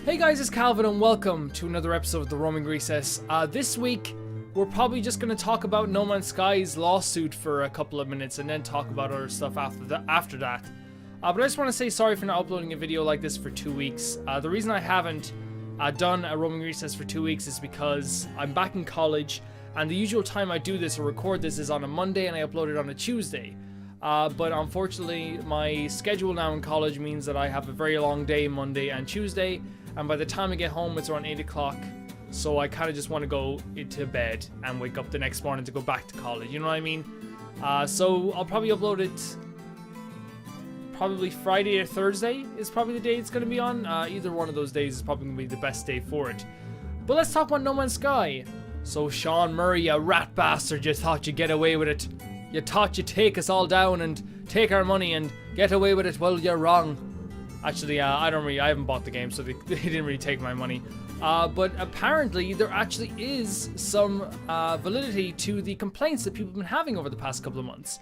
Hey guys, it's Calvin and welcome to another episode of the Roaming Recess. This week, we're probably just going to talk about No Man's Sky's lawsuit for a couple of minutes and then talk about other stuff after that. But I just want to say sorry for not uploading a video like this for 2 weeks. The reason I haven't done a Roaming Recess for 2 weeks is because I'm back in college, and the usual time I do this or record this is on a Monday and I upload it on a Tuesday. But unfortunately, my schedule now in college means that I have a very long day Monday and Tuesday, and by the time I get home, it's around 8 o'clock, so I kind of just want to go into bed and wake up the next morning to go back to college, you know what I mean? So I'll probably upload it probably Friday or Thursday is probably the day it's going to be on. Either one of those days is probably going to be the best day for it. But let's talk about No Man's Sky. So Sean Murray, you rat bastard, you thought you'd get away with it. You thought you'd take us all down and take our money and get away with it. Well, you're wrong. Actually, I haven't bought the game, so they didn't really take my money. But apparently, there actually is some validity to the complaints that people have been having over the past couple of months.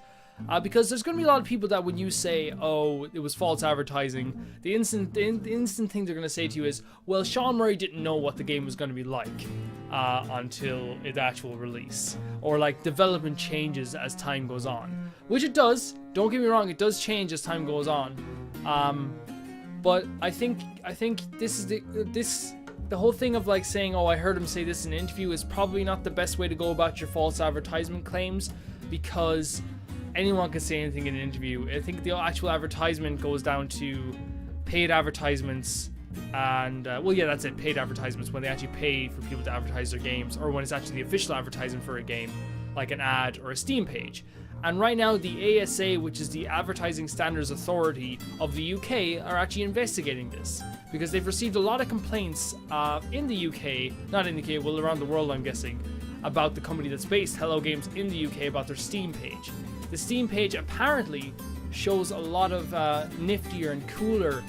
Because there's going to be a lot of people that when you say, oh, it was false advertising, the instant thing they're going to say to you is, well, Sean Murray didn't know what the game was going to be like until its actual release. Or like development changes as time goes on. Which it does. Don't get me wrong, it does change as time goes on. But I think this is the whole thing of like saying, oh, I heard him say this in an interview is probably not the best way to go about your false advertisement claims, because anyone can say anything in an interview. I think the actual advertisement goes down to paid advertisements and, well, yeah, that's it, paid advertisements, when they actually pay for people to advertise their games, or when it's actually the official advertisement for a game, like an ad or a Steam page. And right now, the ASA, which is the Advertising Standards Authority of the UK, are actually investigating this, because they've received a lot of complaints in the UK, not in the UK, well, around the world, I'm guessing, about the company that's based, Hello Games, in the UK, about their Steam page. The Steam page apparently shows a lot of niftier and cooler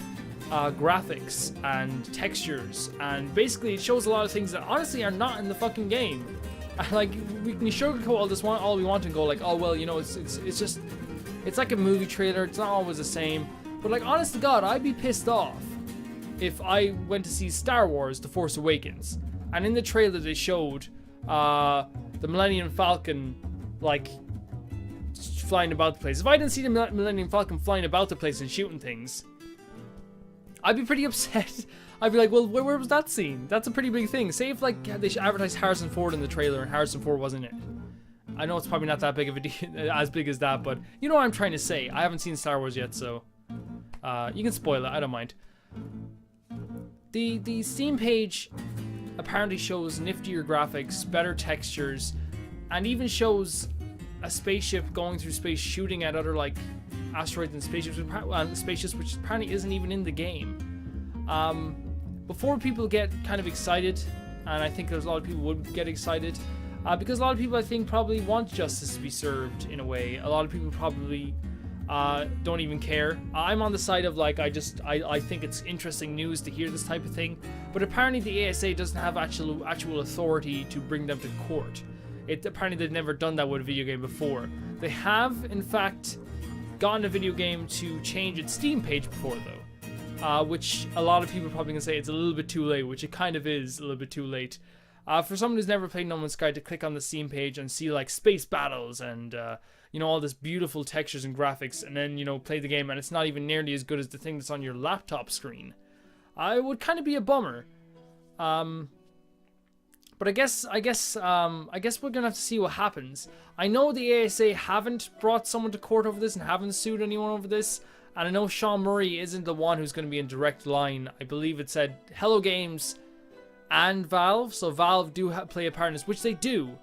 graphics and textures, and basically it shows a lot of things that honestly are not in the fucking game. Like, we can sugarcoat all we want and go like, oh well, you know, it's just, it's like a movie trailer, it's not always the same. But like, honest to God, I'd be pissed off if I went to see Star Wars The Force Awakens, and in the trailer they showed the Millennium Falcon like flying about the place. If I didn't see the Millennium Falcon flying about the place and shooting things, I'd be pretty upset. I'd be like, well, where was that scene? That's a pretty big thing. Say if like they advertised Harrison Ford in the trailer and Harrison Ford wasn't in it. I know it's probably not that big of a deal, as big as that, but you know what I'm trying to say. I haven't seen Star Wars yet, so you can spoil it. I don't mind. The Steam page apparently shows niftier graphics, better textures, and even shows a spaceship going through space shooting at other like asteroids and spaceships, which apparently isn't even in the game. Before people get kind of excited, and I think there's a lot of people would get excited, because a lot of people I think probably want justice to be served in a way. A lot of people probably don't even care. I'm on the side of like, I think it's interesting news to hear this type of thing, but apparently the ASA doesn't have actual authority to bring them to court. Apparently they've never done that with a video game before. They have, in fact, gotten a video game to change its Steam page before, though. Which a lot of people are probably going to say it's a little bit too late, which it kind of is a little bit too late. For someone who's never played No Man's Sky to click on the Steam page and see, like, space battles and, you know, all this beautiful textures and graphics, and then, you know, play the game and it's not even nearly as good as the thing that's on your laptop screen, it would kind of be a bummer. But I guess we're gonna have to see what happens. I know the ASA haven't brought someone to court over this and haven't sued anyone over this, and I know Sean Murray isn't the one who's going to be in direct line. I believe it said Hello Games and Valve, so Valve do play a part in this, which they do.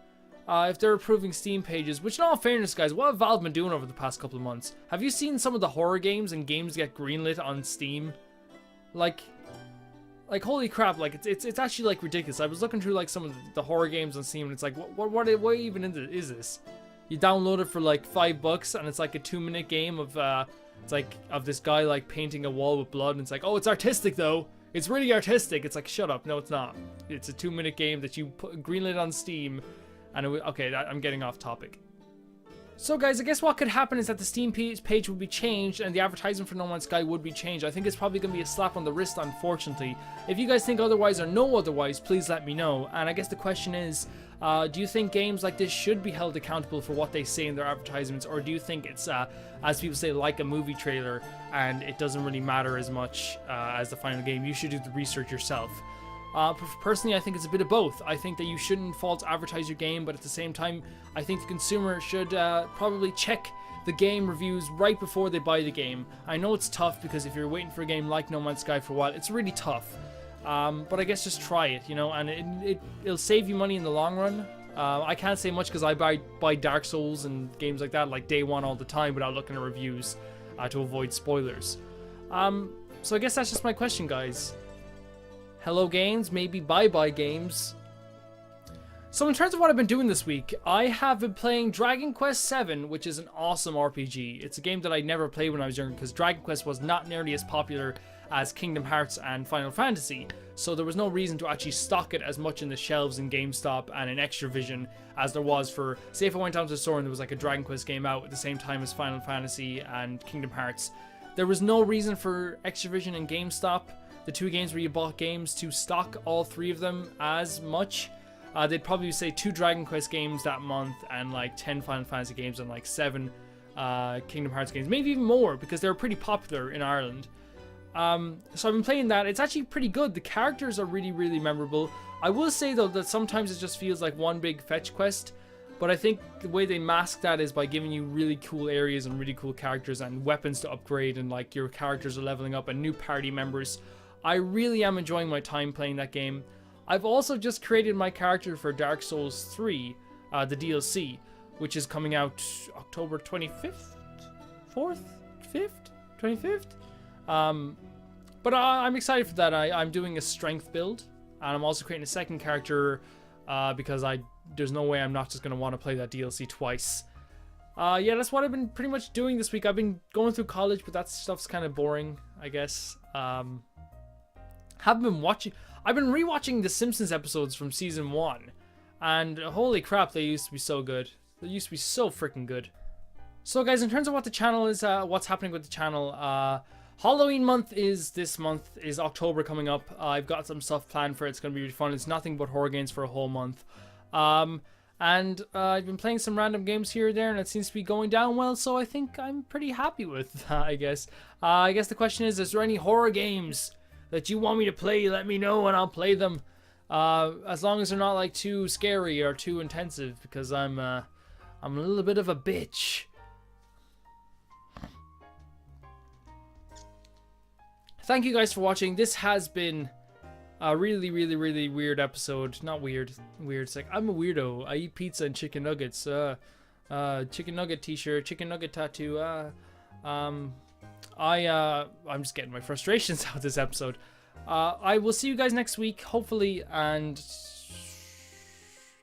If they're approving Steam pages, which in all fairness, guys, what have Valve been doing over the past couple of months? Have you seen some of the horror games and games get greenlit on Steam? Like holy crap, like it's actually like ridiculous. I was looking through like some of the horror games on Steam and it's like, what even is this? You download it for like $5 and it's like a 2-minute game of it's like of this guy like painting a wall with blood, and it's like, oh, it's artistic though. It's really artistic. It's like, shut up. No, it's not. It's a 2-minute game that you greenlit on Steam, and okay, I'm getting off topic. So guys, I guess what could happen is that the Steam page would be changed and the advertisement for No Man's Sky would be changed. I think it's probably going to be a slap on the wrist, unfortunately. If you guys think otherwise or know otherwise, please let me know. And I guess the question is, do you think games like this should be held accountable for what they say in their advertisements, or do you think it's, as people say, like a movie trailer and it doesn't really matter as much as the final game? You should do the research yourself. Personally, I think it's a bit of both. I think that you shouldn't false advertise your game, but at the same time, I think the consumer should probably check the game reviews right before they buy the game. I know it's tough because if you're waiting for a game like No Man's Sky for a while, it's really tough. But I guess just try it, you know, and it'll save you money in the long run. I can't say much because I buy Dark Souls and games like that like day one all the time without looking at reviews to avoid spoilers. So I guess that's just my question, guys. Hello games, maybe bye-bye games. So in terms of what I've been doing this week, I have been playing Dragon Quest VII, which is an awesome RPG. It's a game that I never played when I was younger because Dragon Quest was not nearly as popular as Kingdom Hearts and Final Fantasy, so there was no reason to actually stock it as much in the shelves in GameStop and in Extravision as there was for, say if I went down to the store and there was like a Dragon Quest game out at the same time as Final Fantasy and Kingdom Hearts. There was no reason for Extravision and GameStop, the two games where you bought games, to stock all three of them as much. They'd probably say 2 Dragon Quest games that month and like 10 Final Fantasy games and like 7 Kingdom Hearts games, maybe even more because they were pretty popular in Ireland. So I've been playing that. It's actually pretty good. The characters are really, really memorable. I will say though that sometimes it just feels like one big fetch quest, but I think the way they mask that is by giving you really cool areas and really cool characters and weapons to upgrade, and like your characters are leveling up and new party members. I really am enjoying my time playing that game. I've also just created my character for Dark Souls 3, the DLC, which is coming out October 25th? 4th? 5th? 25th? But I'm excited for that. I'm doing a strength build, and I'm also creating a second character because there's no way I'm not just going to want to play that DLC twice. Yeah, that's what I've been pretty much doing this week. I've been going through college, but that stuff's kind of boring, I guess. I've been rewatching the Simpsons episodes from season 1, and holy crap, they used to be so good. They used to be so freaking good. So guys, in terms of what the channel is, what's happening with the channel, Halloween month is this month, is October coming up. I've got some stuff planned for it. It's going to be really fun. It's nothing but horror games for a whole month. And I've been playing some random games here or there, and it seems to be going down well, so I think I'm pretty happy with that, I guess. I guess the question is there any horror games that you want me to play? Let me know and I'll play them. As long as they're not like too scary or too intensive, because I'm a little bit of a bitch. Thank you guys for watching. This has been a really, really, really weird episode. Not weird. It's like, I'm a weirdo. I eat pizza and chicken nuggets. Chicken nugget t-shirt, chicken nugget tattoo. I'm just getting my frustrations out of this episode. I will see you guys next week, hopefully, and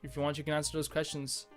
if you want, you can answer those questions.